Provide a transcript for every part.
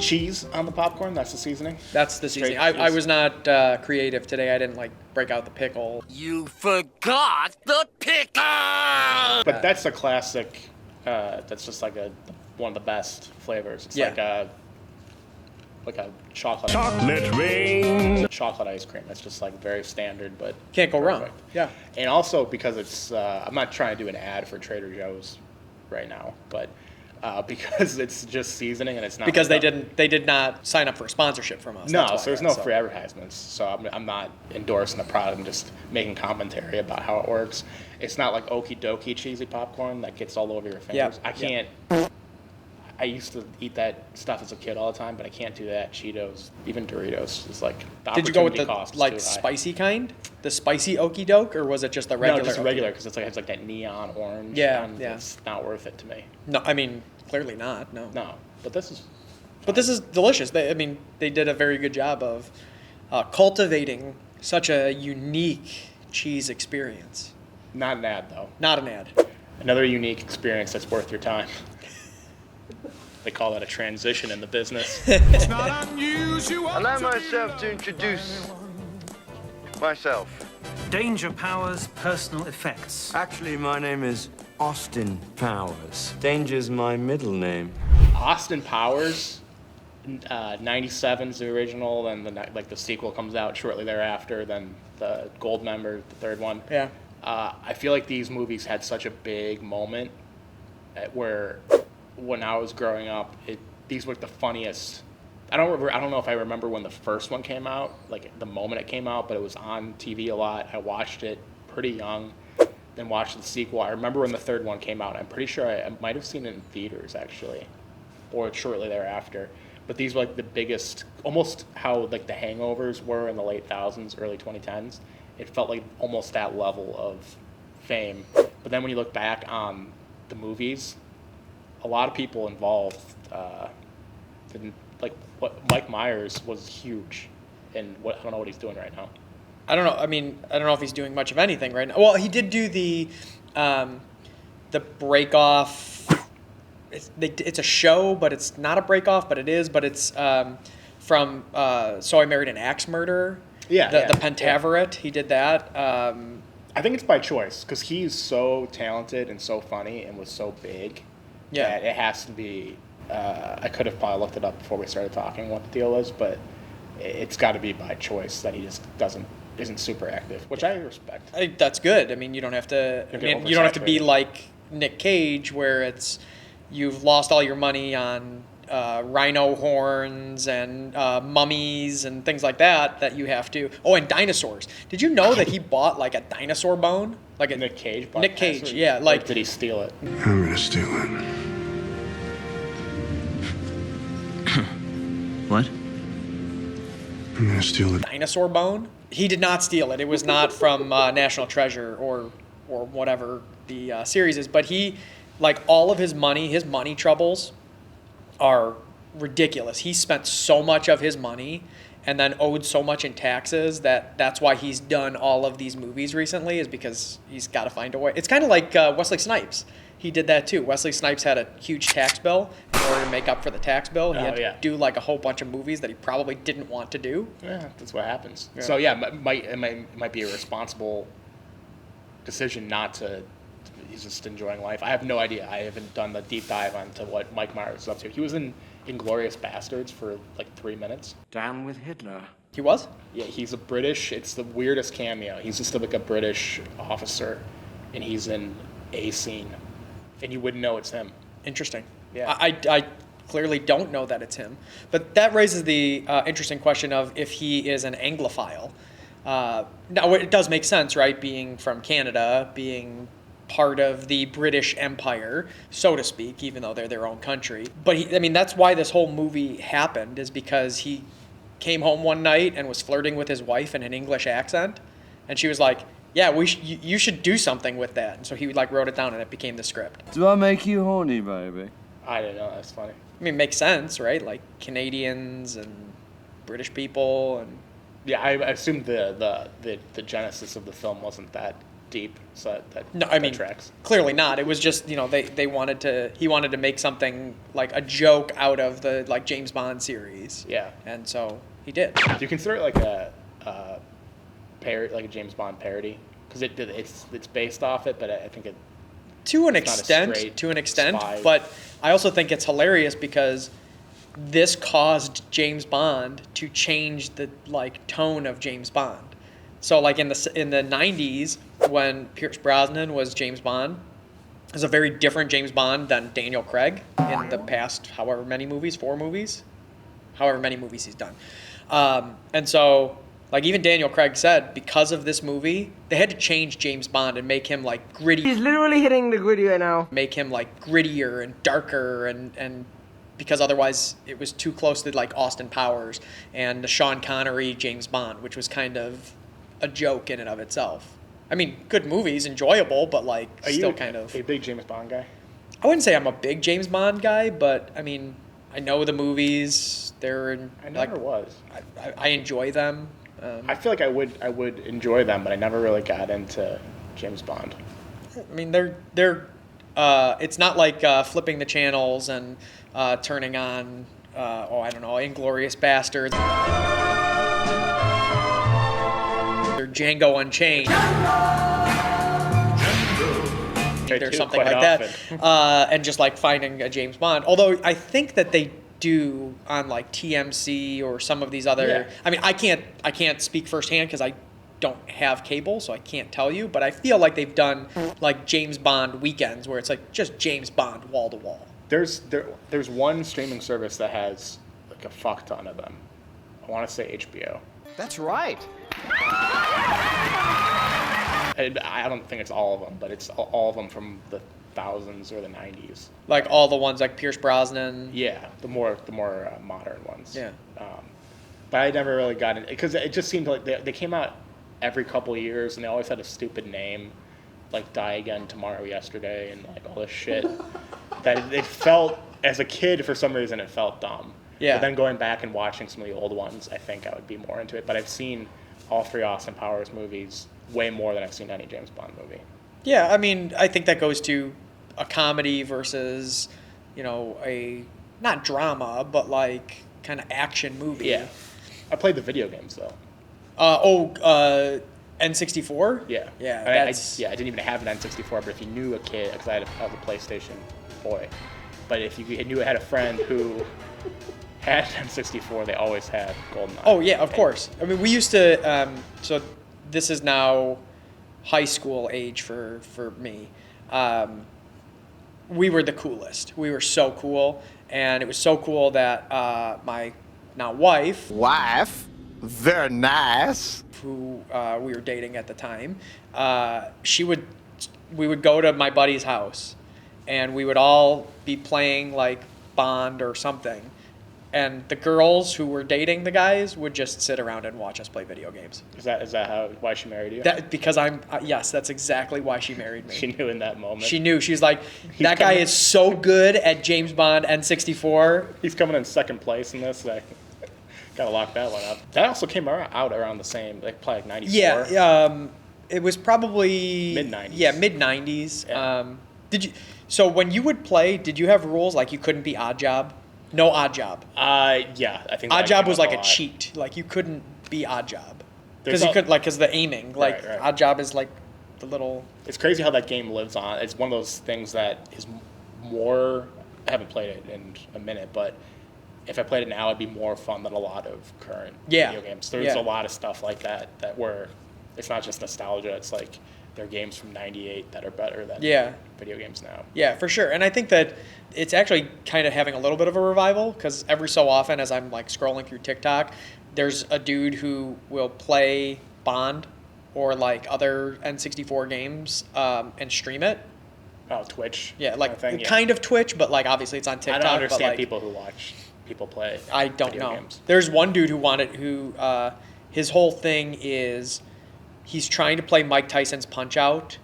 cheese on the popcorn. That's the seasoning. That's the seasoning. I was not creative today. I didn't break out the pickle. You forgot the pickle! But that's a classic. That's just like one of the best flavors. It's like a chocolate rain. Chocolate ice cream. It's just like very standard, but can't go perfect. wrong. Yeah. And also because it's, I'm not trying to do an ad for Trader Joe's right now, but because it's just seasoning and it's not because they did not sign up for a sponsorship from us. No, so there's no free advertisements. So I'm not endorsing the product. I'm just making commentary about how it works. It's not like okie dokie cheesy popcorn that gets all over your fingers. Yeah. I can't. I used to eat that stuff as a kid all the time, but I can't do that. Cheetos, even Doritos, is like the Did you go with the cost spicy kind, the spicy okie doke, or was it just the regular? No, just regular because it's like that neon orange. Yeah, and it's not worth it to me. No, I mean clearly not. No. No, but this is. But this is delicious. They did a very good job of cultivating such a unique cheese experience. Not an ad though. Not an ad. Another unique experience that's worth your time. They call that a transition in the business. It's not unusual. Allow myself to introduce myself. Danger Powers personal effects. Actually, my name is Austin Powers. Danger's my middle name. Austin Powers, 97's the original, then the sequel comes out shortly thereafter, then the Gold Member, the third one. Yeah. I feel like these movies had such a big moment where when I was growing up, these were the funniest. I don't know if I remember when the first one came out, like the moment it came out, but it was on TV a lot. I watched it pretty young, then watched the sequel. I remember when the third one came out. I'm pretty sure I might have seen it in theaters actually, or shortly thereafter. But these were like the biggest, almost how like the Hangovers were in the late 2000s, early 2010s. It felt like almost that level of fame. But then when you look back on the movies, a lot of people involved didn't like what Mike Myers was huge, and I don't know what he's doing right now. I don't know. I mean, I don't know if he's doing much of anything right now. Well, he did do the break off. It's a show, but it's not a break off, but it is. But it's from So I Married an Axe Murderer. Yeah, the Pentaveret. Yeah. He did that. I think it's by choice because he's so talented and so funny and was so big. Yeah, that it has to be. I could have probably looked it up before we started talking what the deal is, but it's got to be by choice that he just isn't super active, which I respect. That's good. I mean, you don't have to. You don't have to be like Nick Cage, where it's you've lost all your money on rhino horns and mummies and things like that. That you have to. Oh, and dinosaurs. Did you know that he bought like a dinosaur bone? Like Nick Cage. Bought Nick Cage, dinosaur? yeah. Like, did he steal it? I'm gonna steal it. What? I'm gonna steal it. Dinosaur bone? He did not steal it. It was not from National Treasure or whatever the series is. But he, like all of his money troubles are ridiculous. He spent so much of his money and then owed so much in taxes that's why he's done all of these movies recently, is because he's got to find a way. It's kind of like Wesley Snipes. He did that too. Wesley Snipes had a huge tax bill. In order to make up for the tax bill, he had to do like a whole bunch of movies that he probably didn't want to do. Yeah, that's what happens. Yeah. So yeah, it might be a responsible decision not to. He's just enjoying life. I have no idea. I haven't done the deep dive onto what Mike Myers is up to. He was in Inglourious Bastards for like 3 minutes. Down with Hitler. He was? Yeah, he's a British. It's the weirdest cameo. He's just like a British officer, and he's in a scene, and you wouldn't know it's him. Interesting. Yeah. I clearly don't know that it's him, but that raises the interesting question of if he is an Anglophile. Now it does make sense, right? Being from Canada, being part of the British Empire, so to speak, even though they're their own country. But that's why this whole movie happened, is because he came home one night and was flirting with his wife in an English accent, and she was like, "Yeah, you should do something with that." And so he wrote it down, and it became the script. Do I make you horny, baby? I didn't know. That's funny. It makes sense, right? Like Canadians and British people, and yeah, I assumed the genesis of the film wasn't that deep, so No, I that mean, tracks. clearly not. It was just, you know, he wanted to make something like a joke out of the like James Bond series. Yeah. And so he did. Do you consider it like a parody, like a James Bond parody? Because it's based off it, but I think it. To an It's not a extent, straight spy. but I also think it's hilarious because this caused James Bond to change the like tone of James Bond. So like in the 90s when Pierce Brosnan was James Bond, it was a very different James Bond than Daniel Craig in the past however many movies he's done. And so like even Daniel Craig said, because of this movie, they had to change James Bond and make him like gritty. He's literally hitting the gritty right now. Make him like grittier and darker and because otherwise it was too close to like Austin Powers and the Sean Connery James Bond, which was kind of a joke in and of itself. I mean, good movies, enjoyable, but like still kind of. Are you a big James Bond guy? I wouldn't say I'm a big James Bond guy, but I mean, I know the movies. I never was. I enjoy them. I feel like I would enjoy them, but I never really got into James Bond. I mean, they're it's not like flipping the channels and turning on I don't know, Inglourious Bastards or Django Unchained. Or something like that, and just like finding a James Bond. Although I think that they do on like TMC or some of these other. Yeah. I mean, I can't speak firsthand because I don't have cable, so I can't tell you. But I feel like they've done like James Bond weekends where it's like just James Bond wall to wall. There's one streaming service that has like a fuck ton of them. I want to say HBO. That's right. I don't think it's all of them, but it's all of them from the thousands or the 90s. Like all the ones like Pierce Brosnan. Yeah, the more modern ones. Yeah. But I never really got it because it just seemed like they came out every couple of years and they always had a stupid name, like Die Again Tomorrow Yesterday and like all this shit. That it felt, as a kid, for some reason, it felt dumb. Yeah. But then going back and watching some of the old ones, I think I would be more into it. But I've seen all three Austin Powers movies way more than I've seen any James Bond movie. Yeah, I mean, I think that goes to a comedy versus, you know, a not drama, but like kind of action movie. Yeah. I played the video games though. N64? Yeah. Yeah. I didn't even have an N64, but if you knew a kid, because I was a PlayStation boy, but if you knew I had a friend who had an N64, they always had GoldenEye. Oh yeah, of course. I mean, we used to. So this is now high school age for me. We were the coolest. We were so cool, and it was so cool that my now wife, Very nice. who we were dating at the time, we would go to my buddy's house, and we would all be playing like Bond or something, and the girls who were dating the guys would just sit around and watch us play video games. Is that why she married you? Because yes, that's exactly why she married me. She knew in that moment. She knew. She's like, that guy is so good at James Bond N64. He's coming in second place in this. I gotta lock that one up. That also came out around the same, like probably like 94. Yeah, it was probably Mid-90s. Yeah, mid-90s. Yeah. So when you would play, did you have rules like you couldn't be odd job? No odd job. Yeah, I think Odd that job came was up like a lot. cheat. Like you couldn't be odd job There's because the aiming. Like Right. odd job is like the little. It's crazy how that game lives on. It's one of those things that is more. I haven't played it in a minute, but if I played it now, it'd be more fun than a lot of current video games. There's a lot of stuff like that where it's not just nostalgia. It's like there are games from '98 that are better than video games now. Yeah, for sure. And I think that it's actually kind of having a little bit of a revival because every so often as I'm like scrolling through TikTok, there's a dude who will play Bond or like other N64 games and stream it. Oh, Twitch. Yeah, like thing, kind of Twitch, but like obviously it's on TikTok. I don't understand but, like, people who watch people play. I don't video know. Games. There's one dude who his whole thing is he's trying to play Mike Tyson's Punch-Out,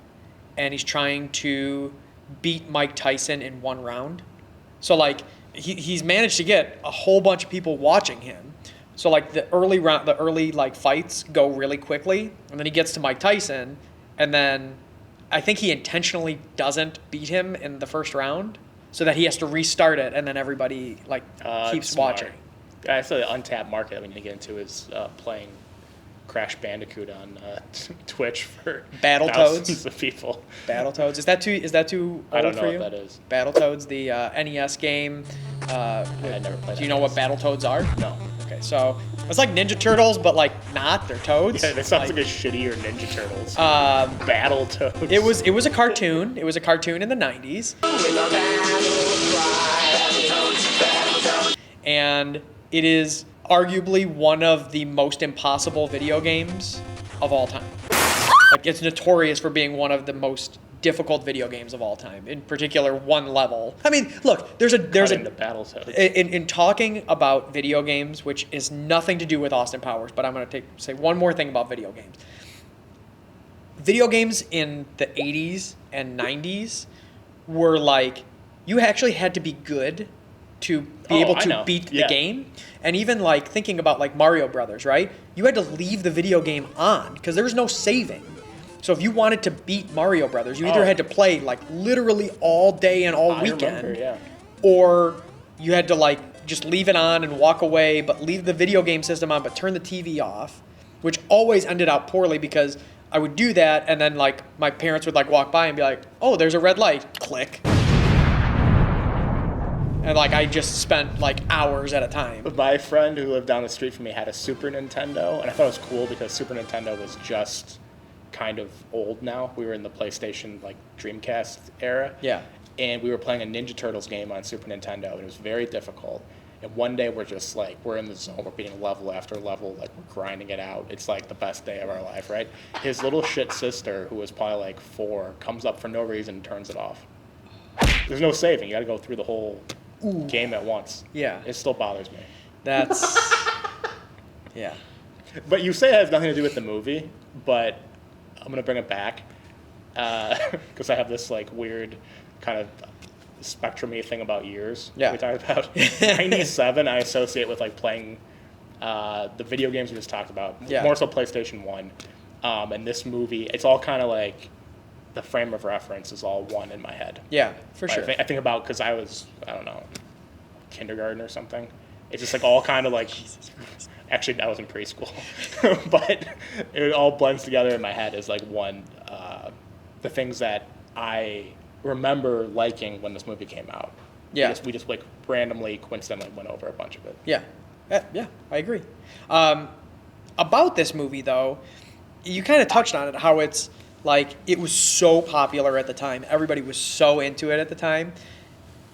and he's trying to beat Mike Tyson in one round. So like he's managed to get a whole bunch of people watching him. So like the early like fights go really quickly, and then he gets to Mike Tyson, and then I think he intentionally doesn't beat him in the first round so that he has to restart it, and then everybody like keeps Smart. watching. I saw the untapped market that we need to get into is playing Crash Bandicoot on Twitch for Battletoads? thousands of people. Battletoads. Is that too I old don't know for what you? that is. Battletoads, the NES game. I never played. Do you know what Battletoads are? No. Okay, so it's like Ninja Turtles, but like not. They're toads. Yeah, that sounds like a shittier Ninja Turtles. Um, Battletoads. It was a cartoon. It was a cartoon in the 90s. And it is arguably one of the most impossible video games of all time. Like, it's notorious for being one of the most difficult video games of all time. In particular, one level. I mean, look, there's a the Battletoads. in talking about video games, which is nothing to do with Austin Powers, but I'm going to say one more thing about video games. Video games in the 80s and 90s were like, you actually had to be good to be able to beat the game. And even like thinking about like Mario Brothers, right? You had to leave the video game on because there was no saving. So if you wanted to beat Mario Brothers, you either had to play like literally all day and all weekend, or you had to like just leave it on and walk away, but leave the video game system on, but turn the TV off, which always ended out poorly because I would do that, and then like my parents would like walk by and be like, "Oh, there's a red light." Click. And like I just spent like hours at a time. My friend who lived down the street from me had a Super Nintendo, and I thought it was cool because Super Nintendo was just kind of old now. We were in the PlayStation like Dreamcast era. Yeah. And we were playing a Ninja Turtles game on Super Nintendo, and it was very difficult. And one day we're just like, we're in the zone, we're beating level after level, like we're grinding it out. It's like the best day of our life, right? His little shit sister, who was probably like 4, comes up for no reason and turns it off. There's no saving. You got to go through the whole game at once. Yeah. It still bothers me. That's yeah. But you say it has nothing to do with the movie, but I'm going to bring it back because I have this like weird kind of spectrum-y thing about years. Yeah. We talked about 97 I associate with like playing the video games we just talked about. Yeah. More so PlayStation 1. And this movie, it's all kind of like the frame of reference is all one in my head. Yeah, for sure. I think about because I was, I don't know, kindergarten or something. It's just like all kind of like, actually I was in preschool, but it all blends together in my head as like one, the things that I remember liking when this movie came out. Yeah. We just like randomly, coincidentally went over a bunch of it. Yeah. Yeah, I agree. About this movie though, you kind of touched on it, how it's like, it was so popular at the time. Everybody was so into it at the time.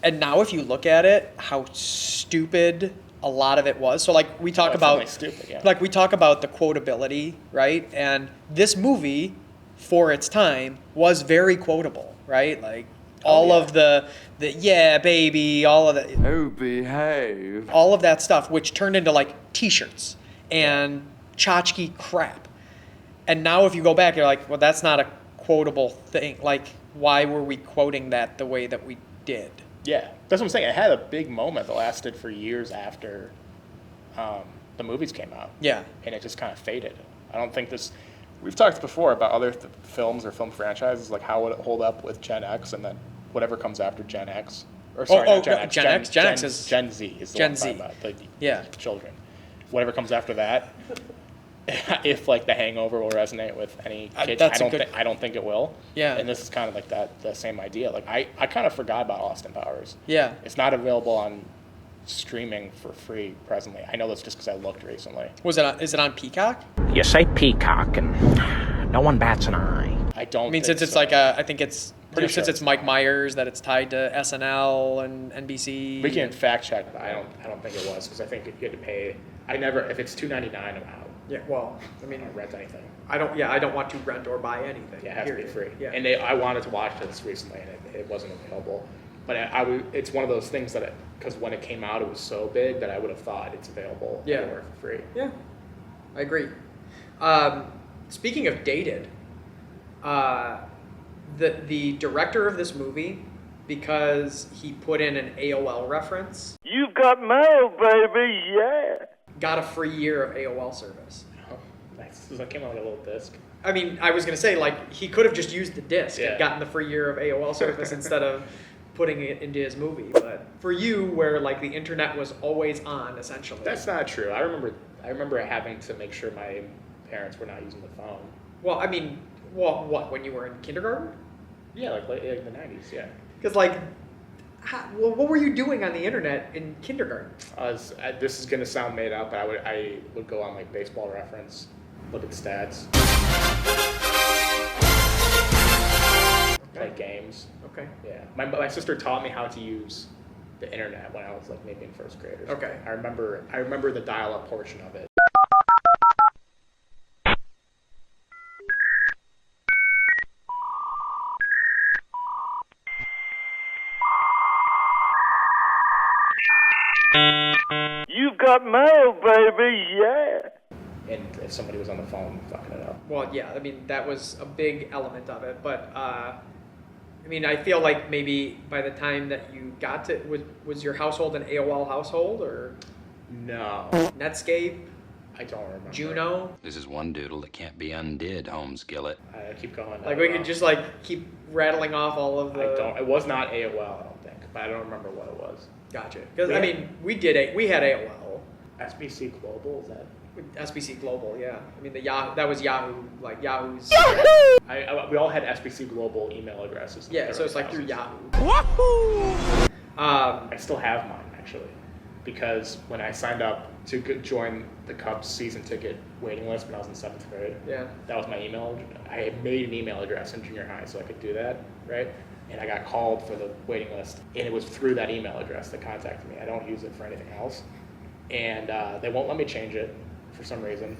And now if you look at it, how stupid a lot of it was. So like we talk about, stupid, yeah. like we talk about the quotability, right? And this movie, for its time, was very quotable, right? Like all of the yeah, baby, all of the, Oh, behave. all of that stuff, which turned into like T-shirts and tchotchke crap. And now if you go back, you're like, well, that's not a quotable thing. Like, why were we quoting that the way that we did? Yeah, that's what I'm saying. It had a big moment that lasted for years after the movies came out. Yeah. And it just kind of faded. I don't think this... We've talked before about other films or film franchises, like how would it hold up with Gen X and then whatever comes after Gen X. Or sorry, not Gen X. Gen X. Gen X is... Gen Z is the Gen one Z. I'm talking about, the Yeah. children. Whatever comes after that, if like The Hangover will resonate with any kid, I don't think it will. Yeah. And this is kind of like the same idea. Like I kind of forgot about Austin Powers. Yeah. It's not available on streaming for free presently. I know that's just because I looked recently. Is it on Peacock? You say peacock and no one bats an eye. I don't. I mean, think since it's so. like I think it's Pretty since sure it's it's Mike not. Myers, that it's tied to SNL and NBC. We can fact check, but I don't think it was because I think you had to pay. If it's $2.99, I'm out. Yeah. Well, I I mean, don't rent anything. I don't want to rent or buy anything. Yeah, it has to be free. Yeah. And I wanted to watch this recently, and it wasn't available. But it's one of those things that because when it came out, it was so big that I would have thought it's available anywhere for free. Yeah, I agree. Speaking of dated, the director of this movie, because he put in an AOL reference, You've got mail, baby, yeah. got a free year of AOL service. Oh, nice. So it came out like a little disc. I mean, I was gonna say like he could have just used the disc Yeah. and gotten the free year of AOL service instead of putting it into his movie. But for you, where like the internet was always on, essentially. That's not true. I remember having to make sure my parents were not using the phone. Well, I mean, what when you were in kindergarten? Yeah, like in the 90s, yeah. Because like, what were you doing on the internet in kindergarten? This is gonna sound made up, but I would go on like Baseball Reference, look at the stats, play games. Okay. Yeah, my sister taught me how to use the internet when I was like maybe in first grade or something. Okay. I remember the dial-up portion of it. You've got mail, baby, yeah. And if somebody was on the phone fucking it up. Well, yeah, I mean, that was a big element of it. But, I mean, I feel like maybe by the time that you got to, was your household an AOL household or No, Netscape, I don't remember. Juno? This is one doodle that can't be undid, Holmes Gillett. I keep going. Like, we could just, like, keep rattling off all of the... It was not AOL, I don't think, but I don't remember what it was. Gotcha. Because, I mean, we had AOL. SBC Global, is that? SBC Global, yeah. I mean, that was Yahoo, like Yahoo's... We all had SBC Global email addresses. in the Yeah, so it's like through 30,000s. Yahoo. Wahoo! I still have mine, actually, because when I signed up to join the Cubs season ticket waiting list when I was in 7th grade, Yeah. that was my email. I had made an email address in junior high so I could do that, right? And I got called for the waiting list, and it was through that email address that contacted me. I don't use it for anything else. And they won't let me change it for some reason.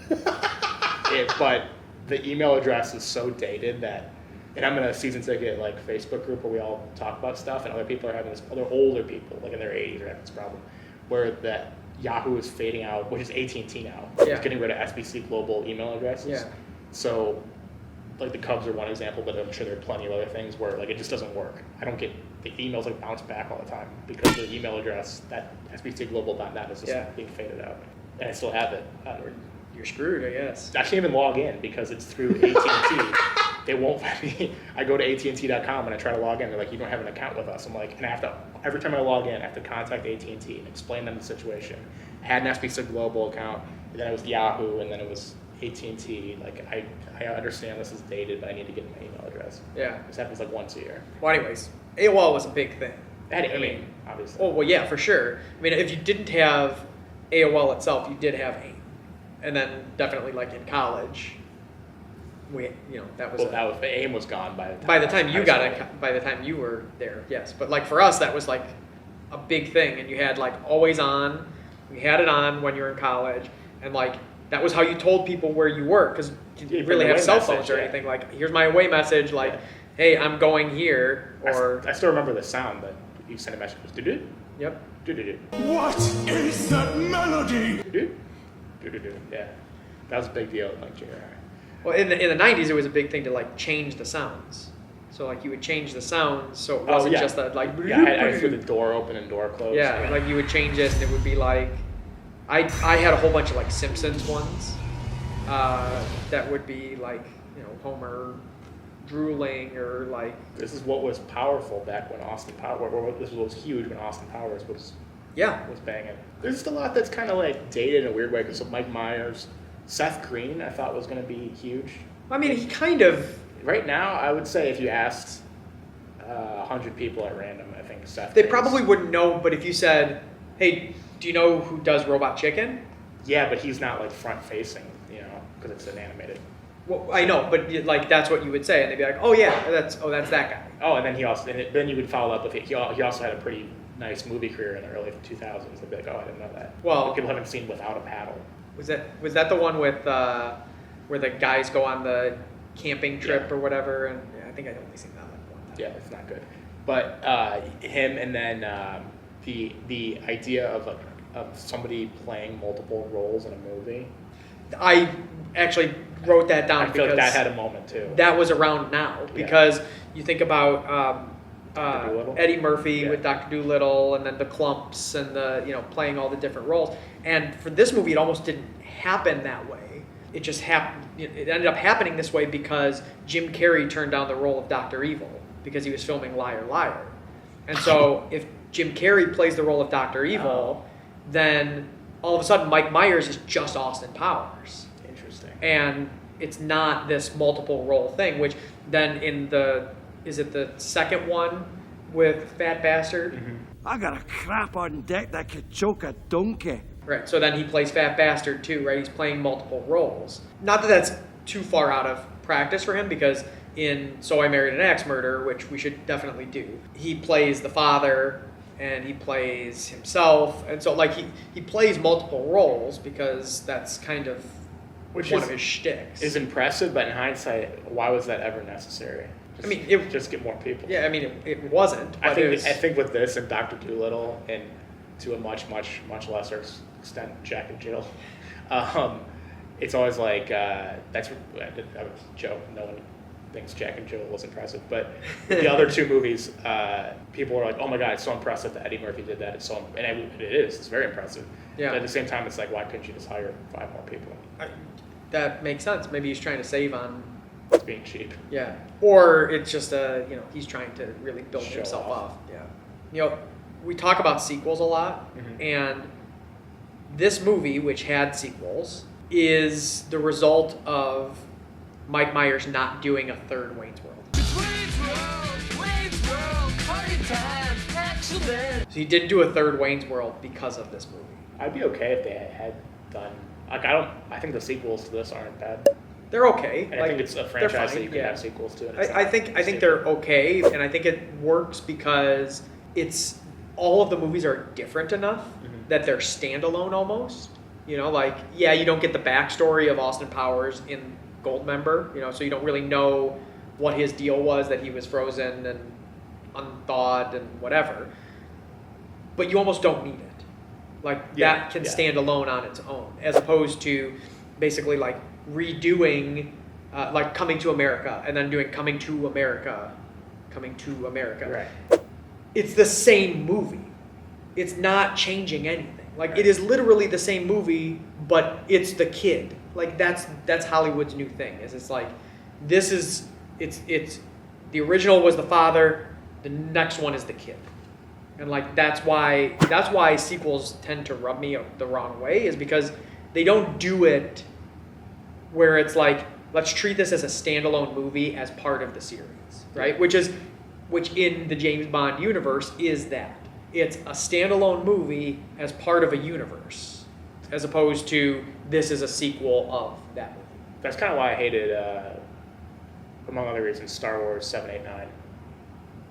But the email address is so dated that, and I'm in a season ticket like Facebook group where we all talk about stuff, and other people are having this, other older people, like in their 80s, are having this problem, where that Yahoo is fading out, which is AT&T now. Yeah. It's getting rid of SBC Global email addresses. Yeah. So, like the Cubs are one example, but I'm sure there are plenty of other things where like it just doesn't work. I don't get the emails like bounce back all the time because the email address, that SBCglobal.net, is just being faded out, and I still have it. You're screwed, I guess. I can't even log in because it's through AT&T. They won't let me. I go to AT&T.com and I try to log in. They're like, you don't have an account with us. I'm like, and I have to, every time I log in, I have to contact AT&T and explain them the situation. I had an SBC Global account, and then it was Yahoo, and then it was AT&T. Like, I understand this is dated, but I need to get my email address. Yeah. This happens like once a year. Well, anyways, AOL was a big thing. I mean, obviously. Oh, well, yeah, for sure. I mean, if you didn't have AOL itself, you did have AIM. And then definitely, like, in college, that was... AIM was gone by the time. By the time you got it, by the time you were there, yes. But, like, for us, that was, like, a big thing. And you had, like, always on. We had it on when you were in college. And, like, that was how you told people where you were. Because you didn't really have cell phones or anything. Like, here's my away message. Like, hey, I'm going here. Or... I still remember the sound that you sent a message. It was do-do. Yep. Do-do-do. What is that melody? Do-do. Do-do-do. Yeah. That was a big deal in like junior high. Well, in the 90s, it was a big thing to, like, change the sounds. So, like, you would change the sounds so it wasn't just that, like... Yeah, I threw the door open and door closed. Yeah, like, you would change it, and it would be, like... I had a whole bunch of, like, Simpsons ones that would be, like, Homer drooling or, like... This is what was powerful back when Austin Powers... This was huge when Austin Powers was banging. There's just a lot that's kind of, like, dated in a weird way, because of Mike Myers... Seth Green, I thought was going to be huge. I mean, he kind of... Right now, I would say if you asked 100 people at random, I think Seth... They probably wouldn't know, but if you said, hey, do you know who does Robot Chicken? Yeah, but he's not, like, front-facing, because it's an animated... Well, I know, but, like, that's what you would say, and they'd be like, oh, yeah, that's that guy. Oh, and then then you would follow up with it. He also had a pretty nice movie career in the early 2000s. They'd be like, oh, I didn't know that. Well... But people haven't seen Without a Paddle. Was that the one with where the guys go on the camping trip or whatever? And I think I'd only seen that one time. Yeah, it's not good. But him, and then the idea of somebody playing multiple roles in a movie. I actually wrote that down. I feel like that had a moment too. That was around now because you think about Eddie Murphy with Dr. Dolittle, and then the Clumps, and the playing all the different roles. And for this movie, it almost didn't happen that way. it just happened. It ended up happening this way because Jim Carrey turned down the role of Dr. Evil because he was filming Liar Liar. And so if Jim Carrey plays the role of Dr. Evil, then all of a sudden Mike Myers is just Austin Powers. Interesting. And it's not this multiple role thing, which then in is it the second one with Fat Bastard? Mm-hmm. I got a crap on deck that could choke a donkey. Right, so then he plays Fat Bastard too, right? He's playing multiple roles. Not that that's too far out of practice for him, because in So I Married an Axe Murderer, which we should definitely do, he plays the father and he plays himself. And so like he plays multiple roles because that's kind of one of his shticks. Is impressive, but in hindsight, why was that ever necessary? Just get more people. Yeah, I mean, it wasn't. But I think with this and Dr. Dolittle, and to a much lesser extent, Jack and Jill, it's always like that's that was a joke. No one thinks Jack and Jill was impressive, but the other two movies, people were like, "Oh my God, it's so impressive that Eddie Murphy did that." It's so, and it is. It's very impressive. Yeah. But at the same time, it's like, why couldn't you just hire 5 more people? That makes sense. Maybe he's trying to save on. It's being cheap. Yeah, or it's just he's trying to really build Show himself off. off. Yeah, we talk about sequels a lot, and this movie, which had sequels, is the result of Mike Myers not doing a third Wayne's World. So he didn't do a third Wayne's World because of this movie. I'd be okay if they had done. Like I think the sequels to this aren't bad. They're okay. And I think it's a franchise that you can have sequels to. And I think they're okay, and I think it works because it's all of the movies are different enough that they're standalone almost. You know, like you don't get the backstory of Austin Powers in Goldmember. You know, so you don't really know what his deal was, that he was frozen and unthawed and whatever. But you almost don't need it. Like that can stand alone on its own, as opposed to basically like redoing like Coming to America and then doing Coming to America. Right. It's the same movie. It's not changing anything. Like it is literally the same movie, but it's the kid. Like that's Hollywood's new thing. It's like it's the original was the father, the next one is the kid. And like that's why sequels tend to rub me the wrong way, is because they don't do it where it's like, let's treat this as a standalone movie as part of the series, right? Which in the James Bond universe is that. It's a standalone movie as part of a universe, as opposed to this is a sequel of that movie. That's kind of why I hated, among other reasons, Star Wars 7, 8, 9.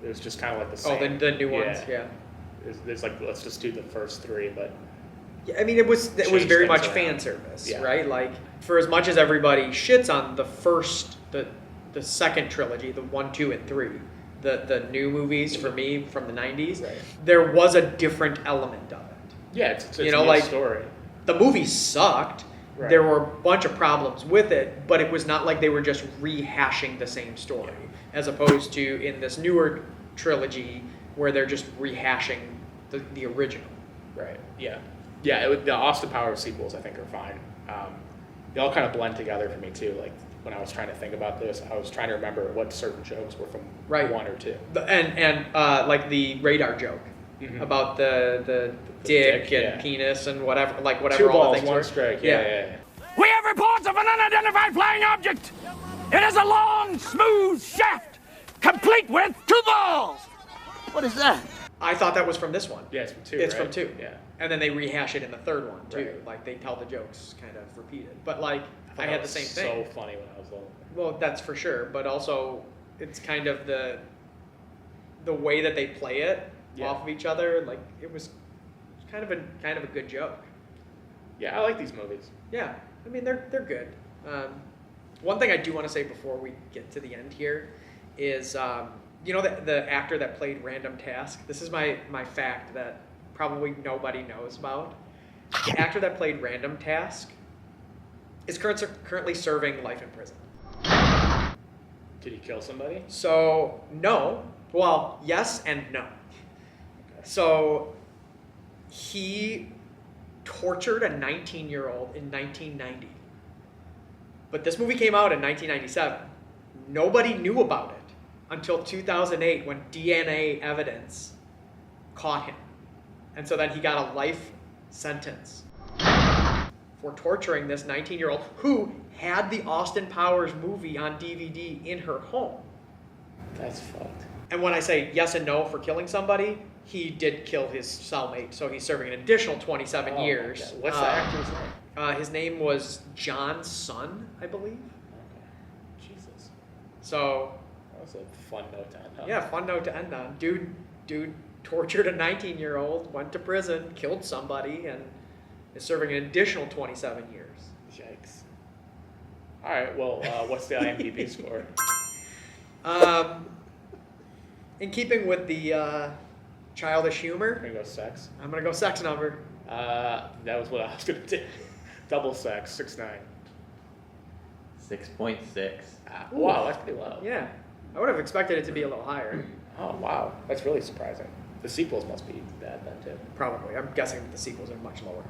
It was just kind of like the same. Oh, the new ones, yeah. It's like, let's just do the first 3, but... Yeah, I mean, it was very much fan service, right? Like, for as much as everybody shits on the second trilogy, the 1, 2, and 3, the new movies for me from the 90s, there was a different element of it. Yeah, it's a new story. The movie sucked. Right. There were a bunch of problems with it, but it was not like they were just rehashing the same story, as opposed to in this newer trilogy where they're just rehashing the original. Right. Yeah. Yeah. The Austin Powers sequels, I think, are fine. They all kind of blend together for me too. Like when I was trying to think about this, I was trying to remember what certain jokes were from 1 or 2. And like the radar joke about the dick and penis and whatever, like whatever. 2 all balls, the things 1 were. strike. Yeah. We have reports of an unidentified flying object. It is a long, smooth shaft, complete with 2 balls. What is that? I thought that was from this one. Yeah, it's from 2. It's right? from 2. Yeah. And then they rehash it in the third one too. Right. Like they tell the jokes kind of repeated. But like I had the same thing. So funny when I was little. Well, that's for sure. But also, it's kind of the way that they play it off of each other. Like it was kind of a good joke. Yeah, I like these movies. Yeah, I mean they're good. One thing I do want to say before we get to the end here is you know the actor that played Random Task. This is my fact that probably nobody knows about. The actor that played Random Task is currently serving life in prison. Did he kill somebody? So no. Well, yes and no. Okay. So he tortured a 19-year-old in 1990 But this movie came out in 1997. Nobody knew about it until 2008 when DNA evidence caught him. And so then he got a life sentence for torturing this 19-year-old who had the Austin Powers movie on DVD in her home. That's fucked. And when I say yes and no for killing somebody, he did kill his cellmate, so he's serving an additional 27 years. Okay. What's the actor's name? His name was John Sun, I believe. Okay. Jesus. So, That was a fun note to end on. yeah, fun note to end on. Dude tortured a 19-year-old, went to prison, killed somebody, and is serving an additional 27 years. Yikes. All right, well, what's the IMDb score? In keeping with the childish humor, I'm going to go sex. I'm going to go sex number. That was what I was going to do. Double sex, 6'9". 6.6. Wow, that's pretty low. Yeah, I would have expected it to be a little higher. Oh, wow. That's really surprising. The sequels must be bad then, too. Probably. I'm guessing that the sequels are much lower.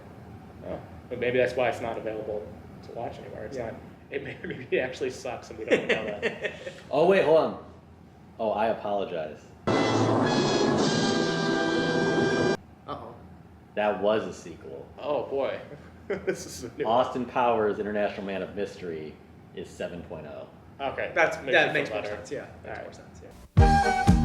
Oh, but maybe that's why it's not available to watch anywhere. It's not. Maybe it actually sucks and we don't know that. Oh, wait, hold on. Oh, I apologize. Uh-oh. That was a sequel. Oh, boy. This is a new Austin Powers, International Man of Mystery, is 7.0. Okay. That makes more better. sense, yeah. All Makes right. more sense, yeah.